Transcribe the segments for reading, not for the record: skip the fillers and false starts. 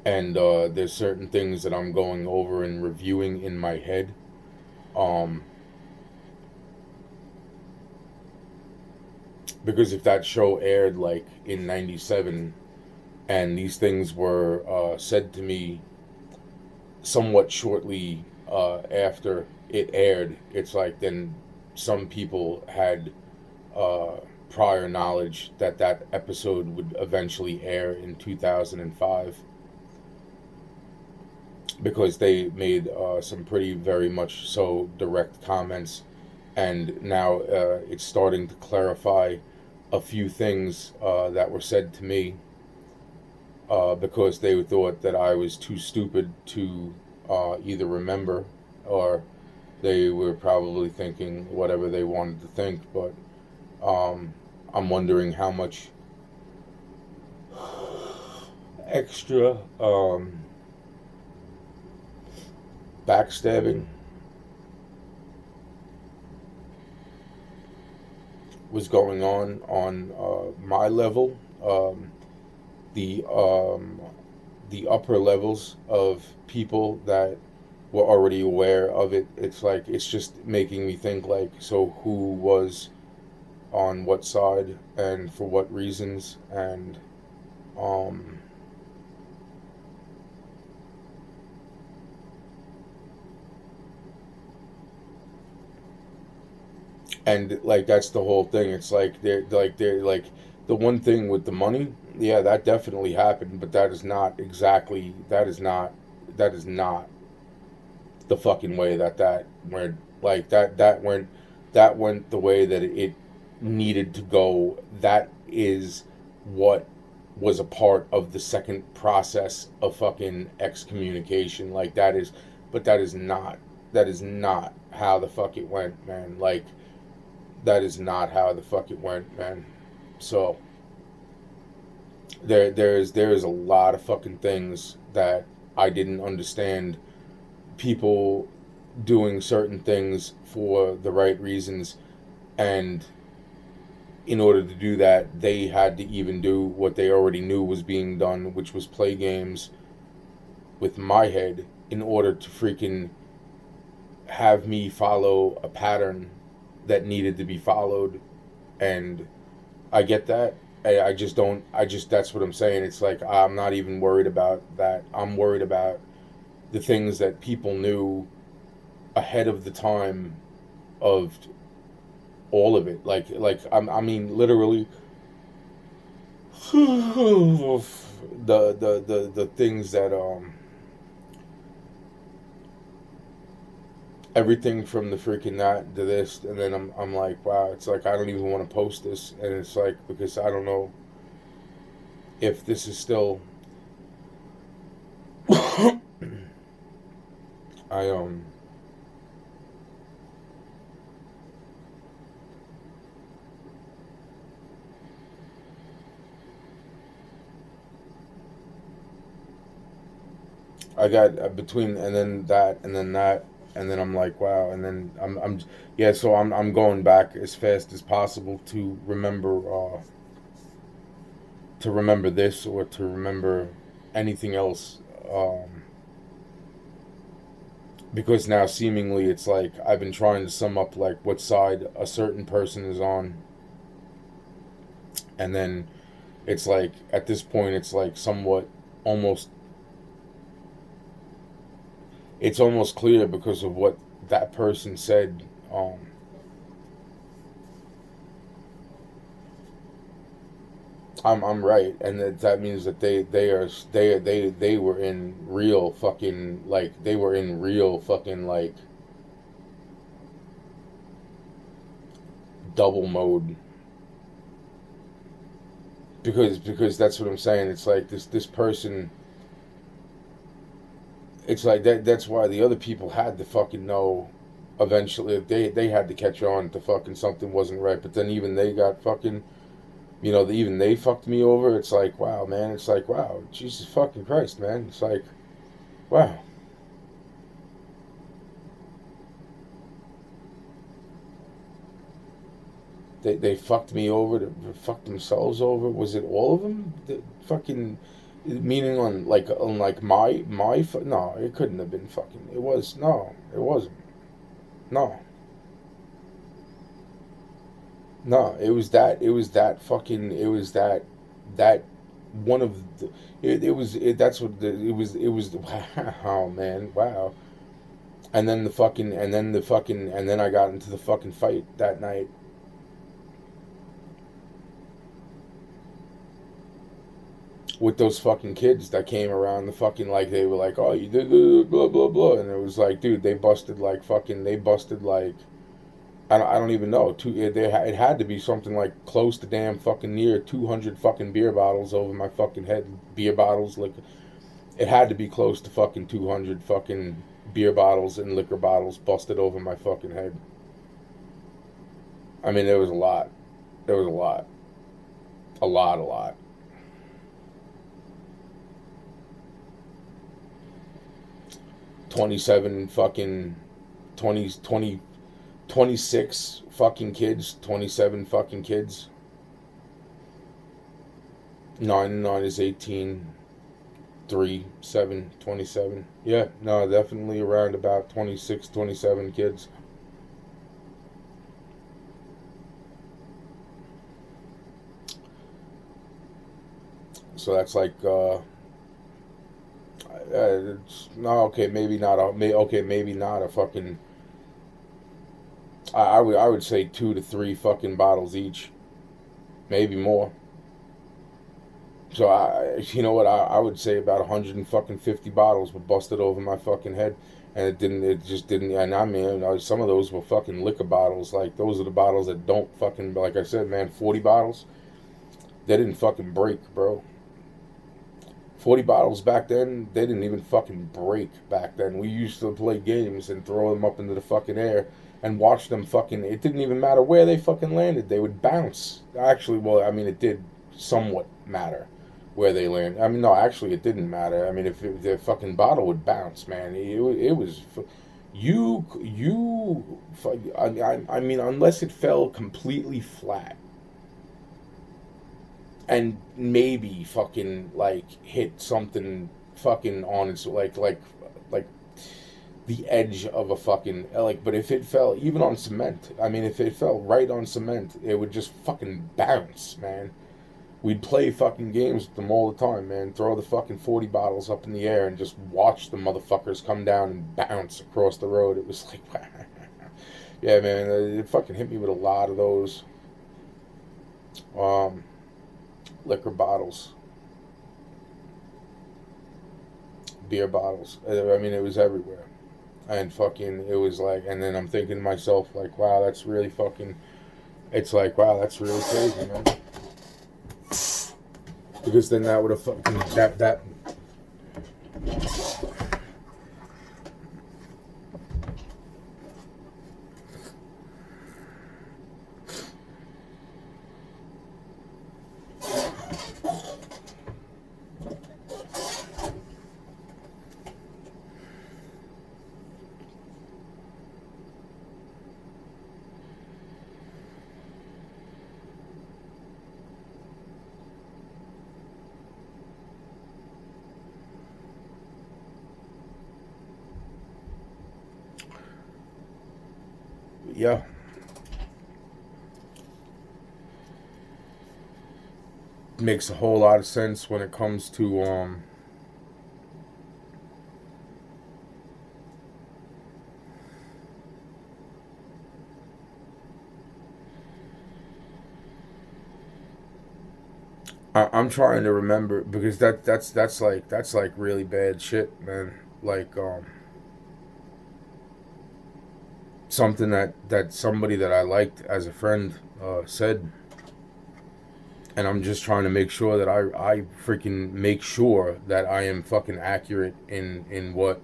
and there's certain things that I'm going over and reviewing in my head. Um, because if that show aired like in '97 and these things were said to me somewhat shortly after it aired, it's like then some people had uh, prior knowledge that that episode would eventually air in 2005 because they made some pretty very much so direct comments, and now it's starting to clarify a few things that were said to me because they thought that I was too stupid to either remember, or they were probably thinking whatever they wanted to think. But I'm wondering how much extra backstabbing was going on my level. The the upper levels of people that were already aware of it. It's like it's just making me think like, so who was on what side and for what reasons, um and like that's the whole thing. It's like they're like the one thing with the money. Yeah, that definitely happened, but that is not exactly that is not the fucking way that went. Like that went the way that it needed to go. That is what was a part of the second process of fucking excommunication. Like that is, but that is not how the fuck it went, man. Like that is not how the fuck it went, man. So there is a lot of fucking things that I didn't understand. People doing certain things for the right reasons, and in order to do that, they had to even do what they already knew was being done, which was play games with my head in order to freaking have me follow a pattern that needed to be followed. And I get that. I just don't. I just that's what I'm saying. It's like I'm not even worried about that. I'm worried about the things that people knew ahead of the time of all of it. I mean, literally, the things that everything from the freaking that to this, and then I'm like, wow. It's like I don't even want to post this, and it's like because I don't know if this is still. I I got between and then that and then that and then I'm like wow, and then I'm yeah, so I'm going back as fast as possible to remember this or to remember anything else, because now seemingly it's like I've been trying to sum up like what side a certain person is on, and then it's like at this point it's like somewhat almost it's almost clear because of what that person said. I'm right, and that means that they were in real fucking like they were in real fucking like double mode, because that's what I'm saying. It's like this person. It's like that's why the other people had to fucking know. Eventually, they had to catch on to fucking something wasn't right. But then even they got fucking, even they fucked me over. It's like wow, man. It's like wow, Jesus fucking Christ, man. It's like wow. They fucked me over. They fucked themselves over. Was it all of them? The fucking Meaning on like no, it couldn't have been fucking. It was no, it wasn't. No, no, it was that fucking it was that one of the it was that's what it was wow man wow. And then and then I got into the fucking fight that night with those fucking kids that came around the fucking, like, they were like, oh, you did blah blah blah, and it was like, dude, they busted like, I don't even know, it had to be something like close to damn fucking near 200 fucking beer bottles over my fucking head. Beer bottles, like, it had to be close to fucking 200 fucking beer bottles and liquor bottles busted over my fucking head. I mean, there was a lot. There was a lot. A lot. 27 fucking 20 20 26 fucking kids, 27 fucking kids. 9 and 9 is 18. 3, 7, 27. Yeah, no, definitely around about 26, 27 kids. So that's like, no, okay, maybe not okay, maybe not a fucking, I would say 2 to 3 fucking bottles each, maybe more. So you know what, I would say about 150 bottles were busted over my fucking head, and it just didn't, and I mean, some of those were fucking liquor bottles, like, those are the bottles that don't fucking, like I said, man, 40 bottles, they didn't fucking break, bro. 40 bottles back then, they didn't even fucking break back then. We used to play games and throw them up into the fucking air and watch them fucking, it didn't even matter where they fucking landed. They would bounce. Actually, well, I mean, it did somewhat matter where they landed. I mean, no, actually, it didn't matter. I mean, if the fucking bottle would bounce, man, it was, I mean, unless it fell completely flat and maybe fucking like hit something fucking on its, like the edge of a fucking, like, but if it fell even on cement, I mean, if it fell right on cement, it would just fucking bounce, man. We'd play fucking games with them all the time, man. Throw the fucking 40 bottles up in the air and just watch the motherfuckers come down and bounce across the road. It was like, yeah, man, it fucking hit me with a lot of those um, liquor bottles, beer bottles. I mean, it was everywhere. And fucking, it was like, and then I'm thinking to myself, like, wow, that's really fucking, it's like, wow, that's really crazy, man. Because then that would have fucking, that yeah. Makes a whole lot of sense when it comes to I'm trying to remember, because that's like really bad shit, man. Like, something that somebody that I liked as a friend said, and I'm just trying to make sure that I freaking make sure that I am fucking accurate in what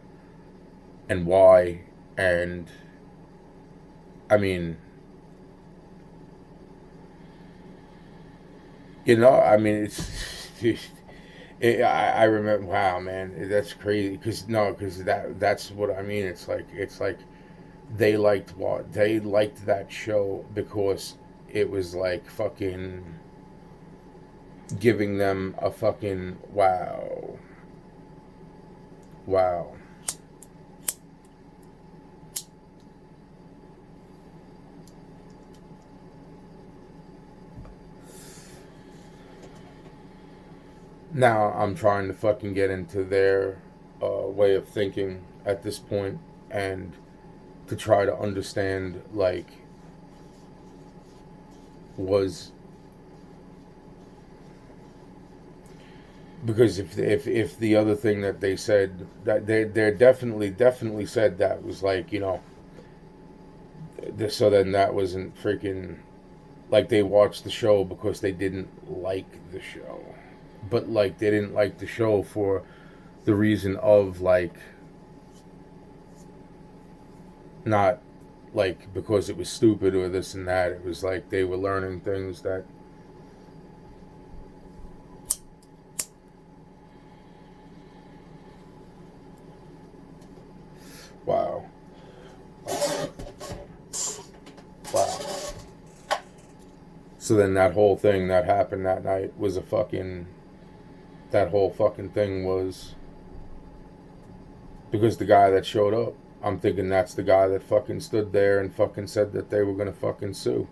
and why, and I mean, I mean, I remember. Wow, man, that's crazy. Because no, because that's what I mean. It's like they liked that show because it was like fucking. giving them a fucking wow. Wow. Now I'm trying to fucking get into their way of thinking at this point, and to try to understand, like, was, because if the other thing that they said, that they definitely said that was like, so then that wasn't freaking like they watched the show because they didn't like the show, but like they didn't like the show for the reason of, like, not like because it was stupid or this and that. It was like they were learning things that, wow. Wow. So then that whole thing that happened that night was a fucking, that whole fucking thing was because the guy that showed up, I'm thinking that's the guy that fucking stood there and fucking said that they were gonna fucking sue.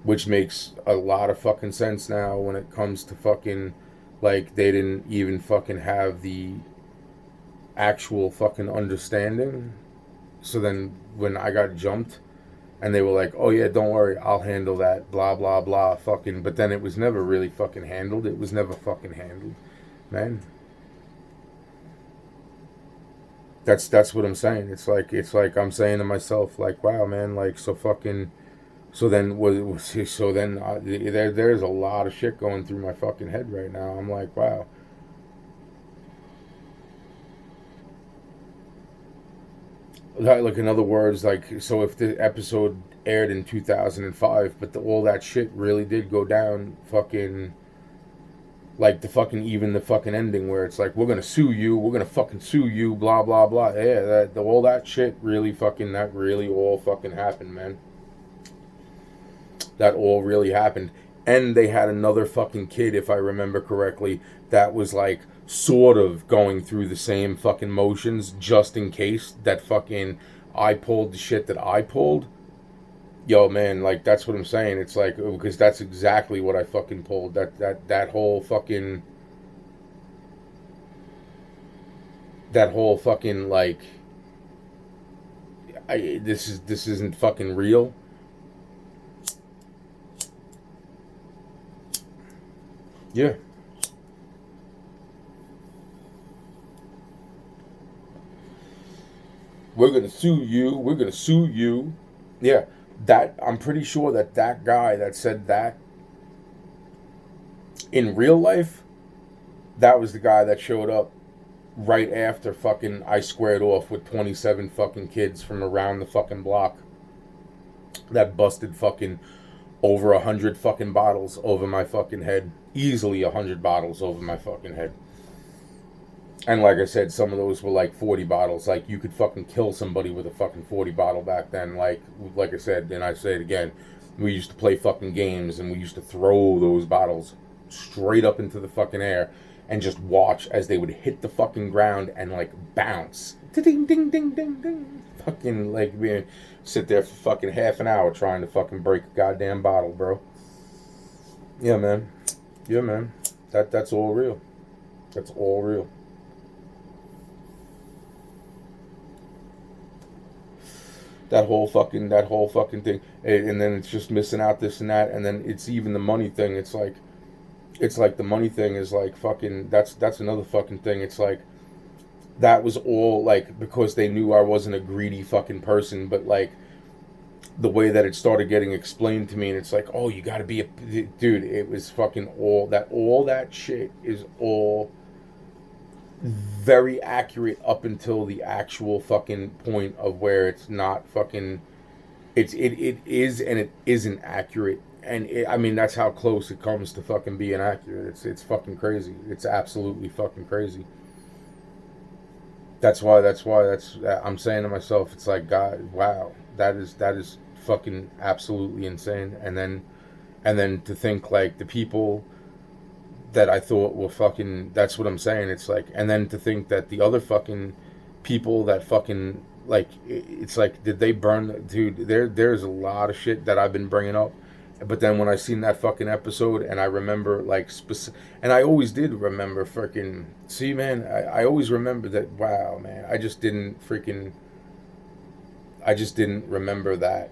Which makes a lot of fucking sense now when it comes to fucking, like, they didn't even fucking have the actual fucking understanding. So then when I got jumped and they were like, oh yeah, don't worry, I'll handle that, blah blah blah, fucking, but then it was never really fucking handled. It was never fucking handled, man. That's what I'm saying. It's like I'm saying to myself, like, wow, man, like, so fucking, so then so then there's a lot of shit going through my fucking head right now. I'm like, wow. Like, in other words, like, so if the episode aired in 2005, but all that shit really did go down, fucking, like the fucking, even the fucking ending where it's like, we're gonna sue you, we're gonna fucking sue you, blah blah blah. Yeah, all that shit really fucking, that really all fucking happened, man. That all really happened. And they had another fucking kid, if I remember correctly, that was like sort of going through the same fucking motions just in case that fucking I pulled the shit that I pulled. Yo, man, like, that's what I'm saying. It's like, because that's exactly what I fucking pulled. That whole fucking, that whole fucking, like, this isn't fucking real. Yeah. We're gonna sue you. We're gonna sue you. Yeah, that, I'm pretty sure that that guy that said that in real life, that was the guy that showed up right after fucking I squared off with 27 fucking kids from around the fucking block that busted fucking over 100 fucking bottles over my fucking head. Easily 100 bottles over my fucking head. And like I said, some of those were like 40 bottles. Like, you could fucking kill somebody with a fucking 40 bottle back then. Like I said, and I say it again, we used to play fucking games and we used to throw those bottles straight up into the fucking air and just watch as they would hit the fucking ground and like bounce. Ding ding ding ding ding. Fucking, like, we sit there for fucking half an hour trying to fucking break a goddamn bottle, bro. Yeah, man. Yeah, man. That's all real. That's all real. That whole fucking thing, and then it's just missing out this and that, and then it's even the money thing. It's like the money thing is like fucking, that's another fucking thing. It's like that was all like because they knew I wasn't a greedy fucking person, but like the way that it started getting explained to me, and it's like, oh, you got to be a dude. It was fucking all that shit is all very accurate up until the actual fucking point of where it's not fucking, it is and it isn't accurate. And I mean, that's how close it comes to fucking being accurate. It's fucking crazy. It's absolutely fucking crazy. That's I'm saying to myself, it's like, God, wow, that is fucking absolutely insane. And then And then to think like the people that I thought were fucking, that's what I'm saying. It's like, and then to think that the other fucking people that fucking, like, it's like, did they burn, dude, there's a lot of shit that I've been bringing up. But then when I seen that fucking episode and I remember like and I always did remember freaking, see man, I always remember that, wow man, I just didn't remember that.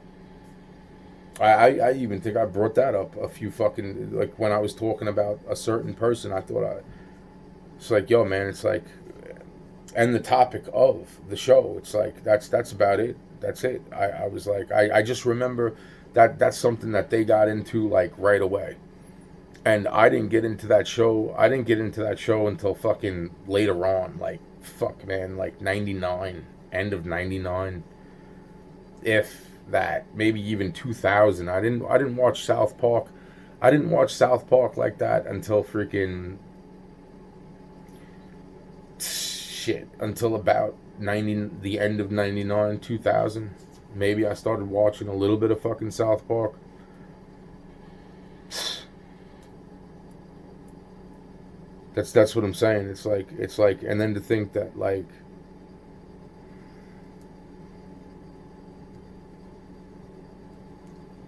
I even think I brought that up a few fucking, like when I was talking about a certain person. I thought it's like, yo man, it's like, and the topic of the show, it's like that's about it. That's it. I was like, I just remember that's something that they got into like right away. And I didn't get into that show. I didn't get into that show until fucking later on. Like fuck man, like 99, end of 99, if that, maybe even 2000. I didn't watch South Park. I didn't watch South Park like that until freaking shit, until about 90, the end of 99, 2000. Maybe I started watching a little bit of fucking South Park. That's what I'm saying. It's like, and then to think that like,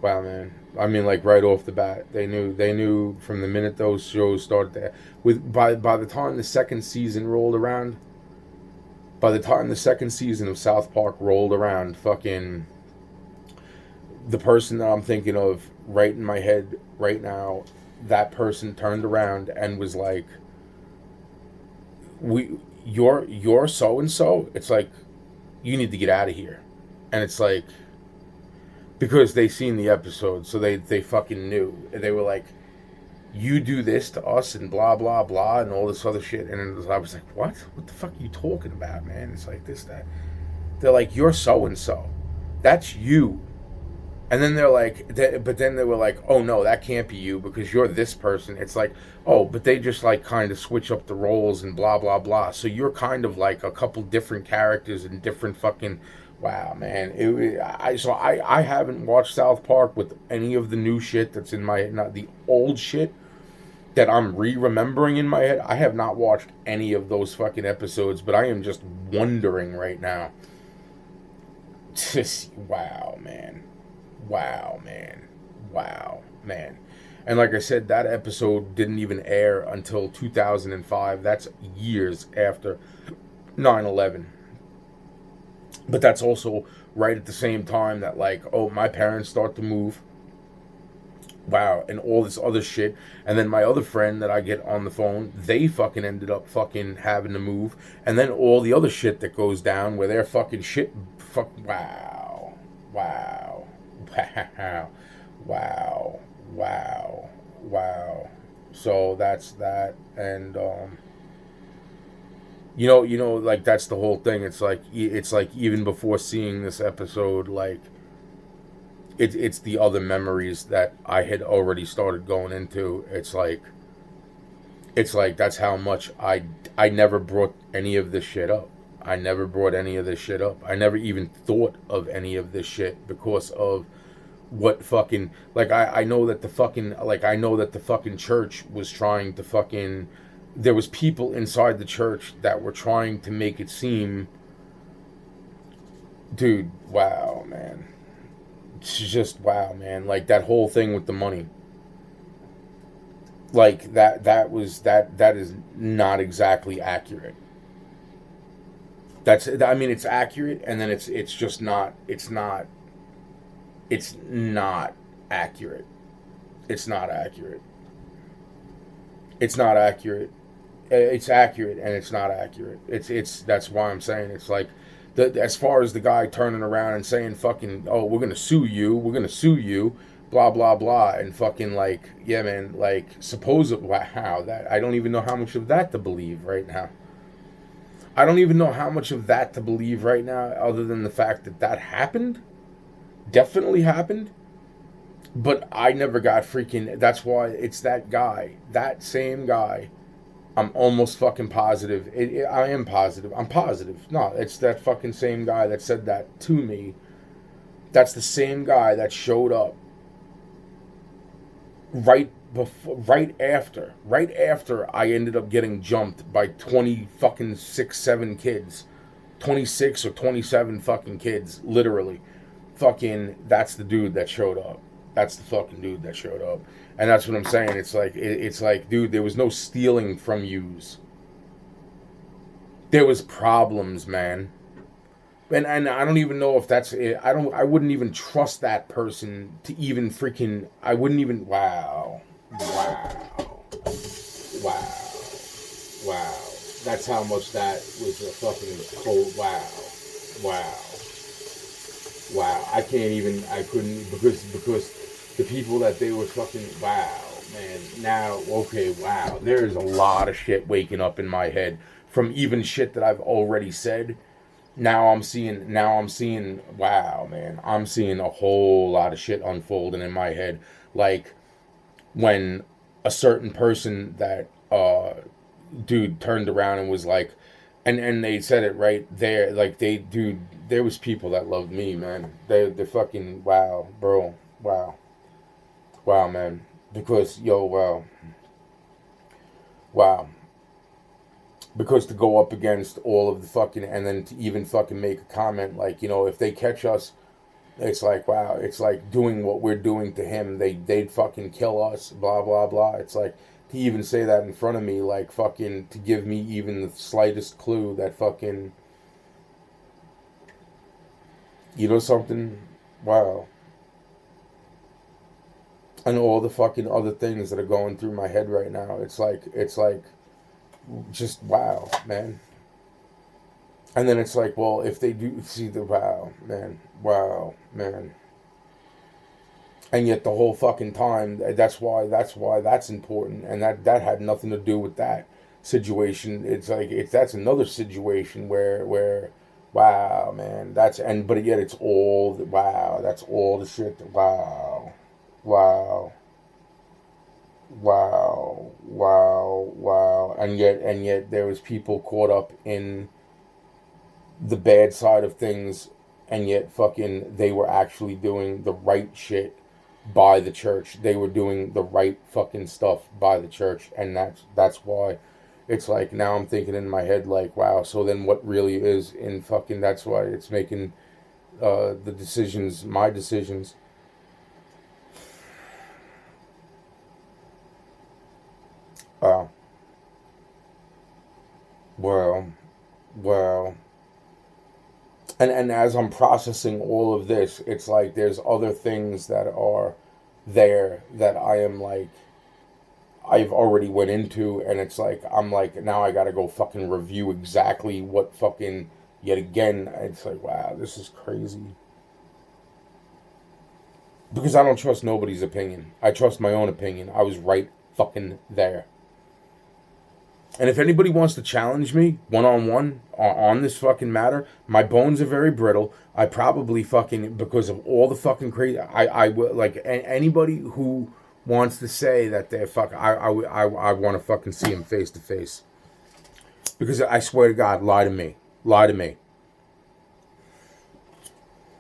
wow, man. I mean, like right off the bat, they knew from the minute those shows started. With by the time the second season rolled around, by the time the second season of South Park rolled around, fucking the person that I'm thinking of right in my head right now, that person turned around and was like, you're so and so. It's like, you need to get out of here, and it's like, because they seen the episode, so they fucking knew. They were like, you do this to us and blah blah blah and all this other shit. And I was like, what the fuck are you talking about, man? It's like this, that. They're like, you're so and so, that's you. And then they're like, but then they were like, oh no, that can't be you because you're this person. It's like, oh, but they just like kind of switch up the roles and blah blah blah. So you're kind of like a couple different characters and different fucking. Wow, man. I haven't watched South Park with any of the new shit that's in my, not the old shit that I'm remembering in my head. I have not watched any of those fucking episodes, but I am just wondering right now. Just wow, man. Wow, man. Wow, man. And like I said, that episode didn't even air until 2005. That's years after 9/11. But that's also right at the same time that, like, oh, my parents start to move. Wow, and all this other shit. And then my other friend that I get on the phone, they fucking ended up fucking having to move. And then all the other shit that goes down where they're fucking shit. Wow. Wow. Wow. Wow. Wow. Wow. So that's that. And, like that's the whole thing. It's like even before seeing this episode, like it's the other memories that I had already started going into. It's like that's how much I never brought any of this shit up. I never brought any of this shit up. I never even thought of any of this shit because of what fucking, like I know that the fucking, like I know that the fucking church was trying to fucking, there was people inside the church that were trying to make it seem, dude, wow, man. It's just wow, man. Like that whole thing with the money. Like that is not exactly accurate. I mean it's accurate, and then it's just not, it's not accurate. It's not accurate. It's not accurate. It's accurate and it's not accurate. It's that's why I'm saying it's like, as far as the guy turning around and saying fucking, oh, we're gonna sue you, blah blah blah, and fucking like, yeah man, like supposedly, wow, that I don't even know how much of that to believe right now. I don't even know how much of that to believe right now, other than the fact that that happened, definitely happened. But I never got freaking. That's why it's that guy, that same guy. I'm almost fucking positive. I am positive. I'm positive. No, it's that fucking same guy that said that to me. That's the same guy that showed up right after I ended up getting jumped by 20 fucking 6, 7 kids, 26 or 27 fucking kids, literally. Fucking, that's the dude that showed up. That's the fucking dude that showed up. And that's what I'm saying. It's like, dude, there was no stealing from yous. There was problems, man. And I don't even know if that's it. I wouldn't even trust that person to even freaking, I wouldn't even, wow. Wow. Wow. That's how much that was a fucking cold, wow. Wow. I couldn't, because the people that they were fucking, wow, man. Now, okay, wow. There's a lot of shit waking up in my head from even shit that I've already said. Now I'm seeing, wow, man. I'm seeing a whole lot of shit unfolding in my head. Like, when a certain person that, dude turned around and was like, and they said it right there, like, dude, there was people that loved me, man. They're fucking, wow, bro, wow, man. Because, yo, wow. Because to go up against all of the fucking, and then to even fucking make a comment like, if they catch us, it's like, wow, it's like doing what we're doing to him, they'd fucking kill us, blah, blah, blah. It's like, to even say that in front of me, like, fucking, to give me even the slightest clue that fucking, something, wow. And all the fucking other things that are going through my head right now, it's like, just wow, man. And then it's like, well, if they do see the wow, man. And yet the whole fucking time, that's why that's important, and that had nothing to do with that situation. It's like, that's another situation where wow, man, but yet it's all wow, that's all the shit. Wow, and yet there was people caught up in the bad side of things, and yet fucking they were actually doing the right shit by the church. They were doing the right fucking stuff by the church, and that's why it's like, now I'm thinking in my head like, wow, so then what really is in fucking, that's why it's making the decisions, my decisions. Well, and as I'm processing all of this, it's like there's other things that are there that I am like, I've already went into, and it's like, I'm like, now I gotta go fucking review exactly what fucking, yet again, it's like, wow, this is crazy. Because I don't trust nobody's opinion. I trust my own opinion. I was right fucking there. And if anybody wants to challenge me one-on-one on this fucking matter, my bones are very brittle. I probably fucking, because of all the fucking crazy, I will, like, anybody who wants to say that they're fuck, I want to fucking see him face to face. Because I swear to God, lie to me.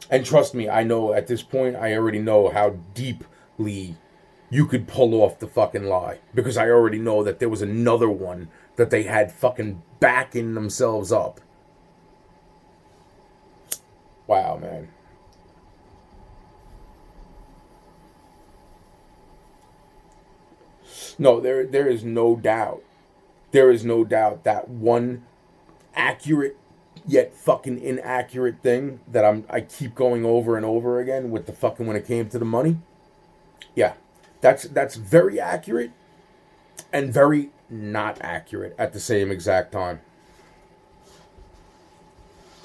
And trust me, I know at this point, I already know how deeply you could pull off the fucking lie. Because I already know that there was another one that they had fucking backing themselves up. Wow, man. No, there is no doubt. There is no doubt that one accurate yet fucking inaccurate thing that I keep going over and over again with the fucking, when it came to the money. Yeah. That's very accurate and very not accurate at the same exact time.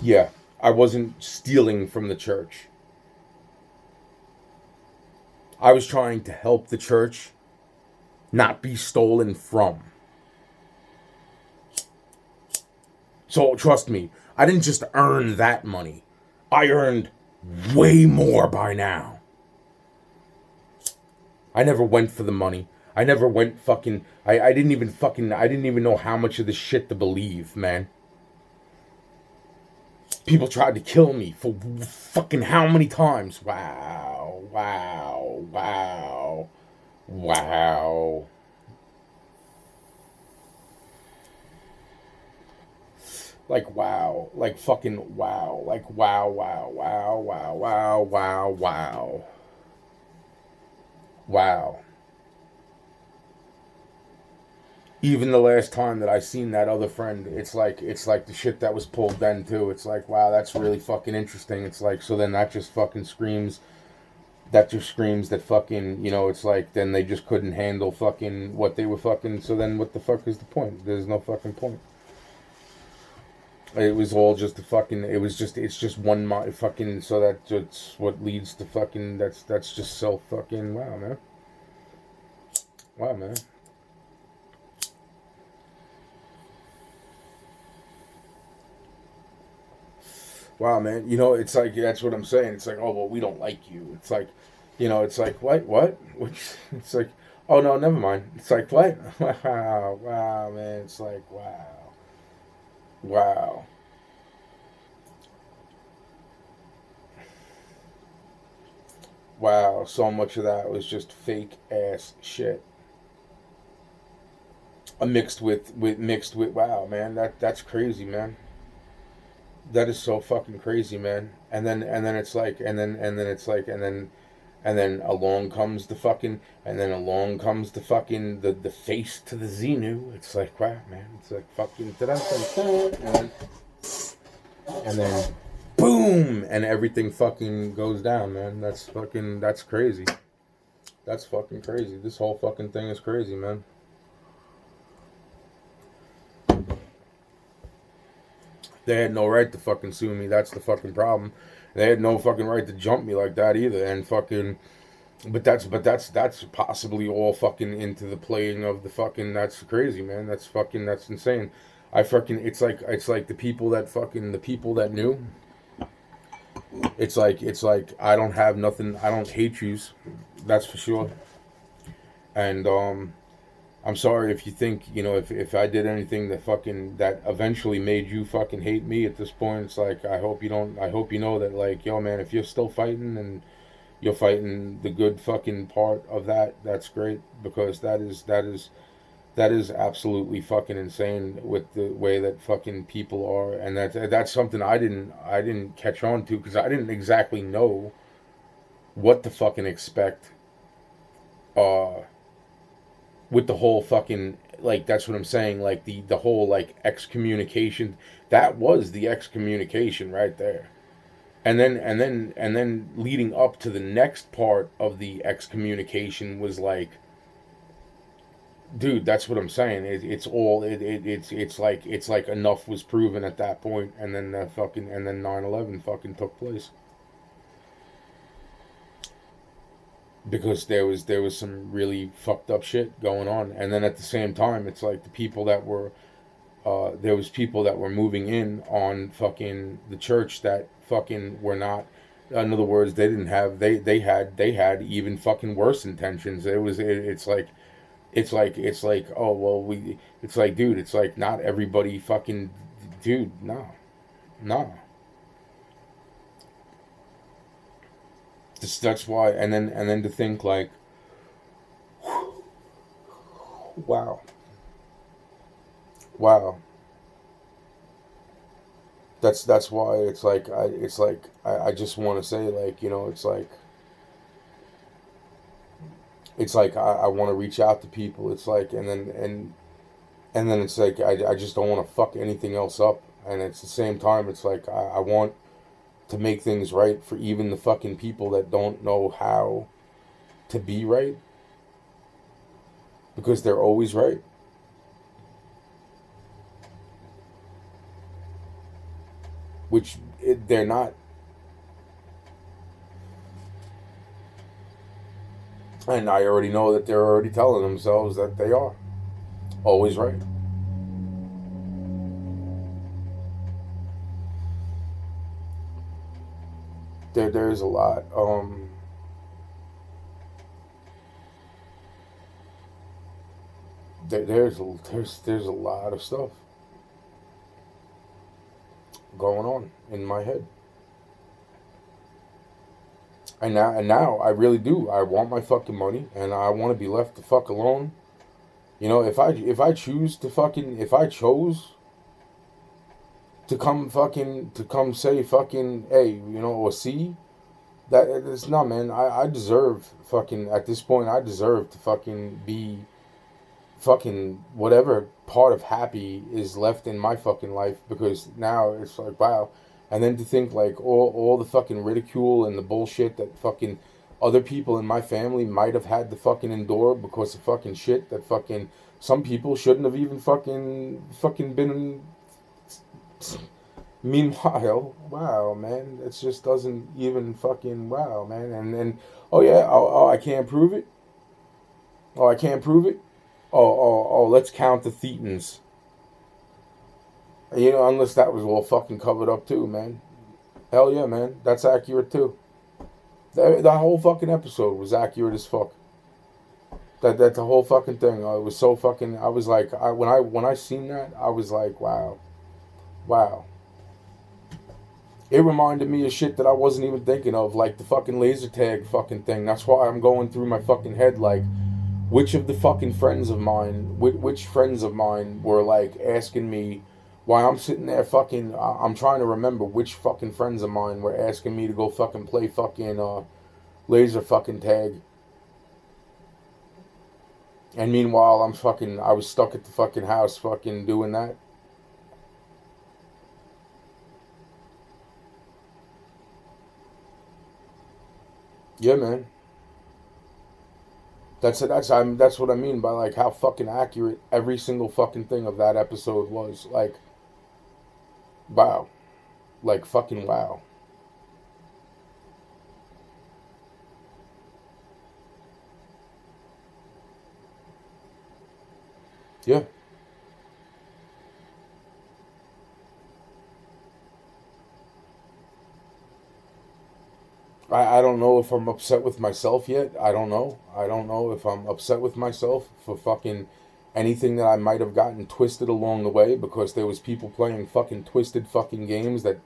Yeah, I wasn't stealing from the church. I was trying to help the church not be stolen from. So trust me, I didn't just earn that money. I earned way more by now. I never went for the money. I never went fucking, I didn't even know how much of this shit to believe, man. People tried to kill me for fucking how many times? Wow. Wow. Like wow. Like fucking wow. Like wow, wow, wow, wow, wow, wow, wow. Wow. Even the last time that I seen that other friend, it's like the shit that was pulled then too. It's like, wow, that's really fucking interesting. It's like, so then that just screams that fucking, it's like then they just couldn't handle fucking what they were fucking, so then what the fuck is the point? There's no fucking point. It was all just a fucking, it's just fucking, so that's what leads to fucking, that's just so fucking, wow, man. Wow, man. Wow, man. It's like that's what I'm saying. It's like, oh well, we don't like you. It's like, it's like what? Which it's like, oh no, never mind. It's like what? Wow, wow, man. It's like wow, wow, wow. So much of that was just fake ass shit. Mixed with wow, man. That's crazy, man. That is so fucking crazy, man. And then it's like and then it's like and then along comes the fucking the face to the Xenu. It's like wow, man. It's like fucking and then boom, and everything fucking goes down, man. That's crazy. That's fucking crazy. This whole fucking thing is crazy, man. They had no right to fucking sue me. That's the fucking problem. They had no fucking right to jump me like that either. And fucking, but that's possibly all fucking into the playing of the fucking. That's crazy, man. That's insane. I fucking, it's like the people that knew. It's like I don't have nothing. I don't hate yous. That's for sure. And I'm sorry if you think, if I did anything that eventually made you fucking hate me at this point. It's like I hope you know that, like, yo man, if you're still fighting and you're fighting the good fucking part of that, that's great, because that is absolutely fucking insane with the way that fucking people are. And that's something I didn't catch on to, because I didn't exactly know what to fucking expect uh with the whole fucking, like, that's what I'm saying, like the whole like excommunication. That was the excommunication right there. And then leading up to the next part of the excommunication was like, dude, that's what I'm saying. It's all it's like enough was proven at that point, and then 9/11 fucking took place, because there was some really fucked up shit going on. And then at the same time, it's like the people that were there was people that were moving in on fucking the church that fucking were not. In other words, they didn't have they had even fucking worse intentions. It's like, oh well, it's like, dude, it's like not everybody fucking, dude, no, no. That's why. And then to think like, wow, wow. That's why I just want to say, like, it's like I want to reach out to people. It's like, and then it's like I just don't want to fuck anything else up. And it's the same time, it's like I want to make things right for even the fucking people that don't know how to be right, because they're always right, which they're not. And I already know that they're already telling themselves that they are always right. There's a lot. There's a lot of stuff going on in my head. And now I really do. I want my fucking money, and I want to be left the fuck alone. You know, if I choose to fucking if I chose to come say fucking hey, you know, or see that it's not, man. I deserve fucking at this point. I deserve to fucking be fucking whatever part of happy is left in my fucking life, because now it's like wow. And then to think like all the fucking ridicule and the bullshit that fucking other people in my family might have had to fucking endure because of fucking shit that fucking some people shouldn't have even fucking been. Meanwhile, wow, man, it just doesn't even fucking wow, man. And then, oh yeah, I can't prove it. Oh, I can't prove it. Oh, let's count the thetans. You know, unless that was all fucking covered up too, man. Hell yeah, man, that's accurate too. That whole fucking episode was accurate as fuck. That the whole fucking thing. It was so fucking. I was like, when I seen that, I was like, wow, wow. It reminded me of shit that I wasn't even thinking of, like the fucking laser tag fucking thing. That's why I'm going through my fucking head, like, which of the fucking friends of mine, which friends of mine were like asking me why I'm sitting there fucking. I'm trying to remember which fucking friends of mine were asking me to go fucking play fucking laser fucking tag. And meanwhile, I was stuck at the fucking house fucking doing that. Yeah, man. That's what I mean by like how fucking accurate every single fucking thing of that episode was. Like, wow, like fucking wow. Yeah, I don't know if I'm upset with myself yet. I don't know. I don't know if I'm upset with myself for fucking anything that I might have gotten twisted along the way, because there was people playing fucking twisted fucking games that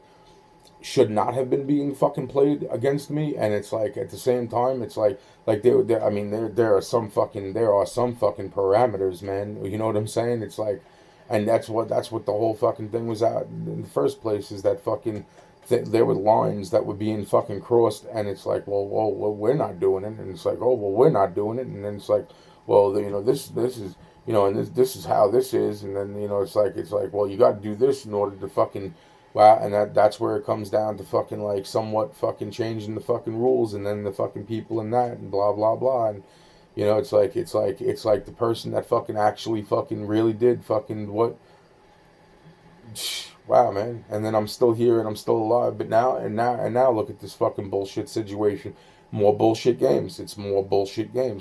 should not have been being fucking played against me. And it's like at the same time it's like there I mean there are some fucking parameters, man. You know what I'm saying? It's like, and that's what the whole fucking thing was at in the first place, is that fucking there were lines that were being fucking crossed. And it's like, well, we're not doing it. And it's like, oh, well, we're not doing it. And then it's like, well, you know, this is, you know, and this is how this is. And then, you know, it's like, well, you got to do this in order to fucking, wow. And that's where it comes down to fucking like somewhat fucking changing the fucking rules, and then the fucking people in that, and blah blah blah. And you know, it's like the person that fucking actually fucking really did fucking what. Wow, man. And then I'm still here and I'm still alive. But now look at this fucking bullshit situation. More bullshit games. It's more bullshit games.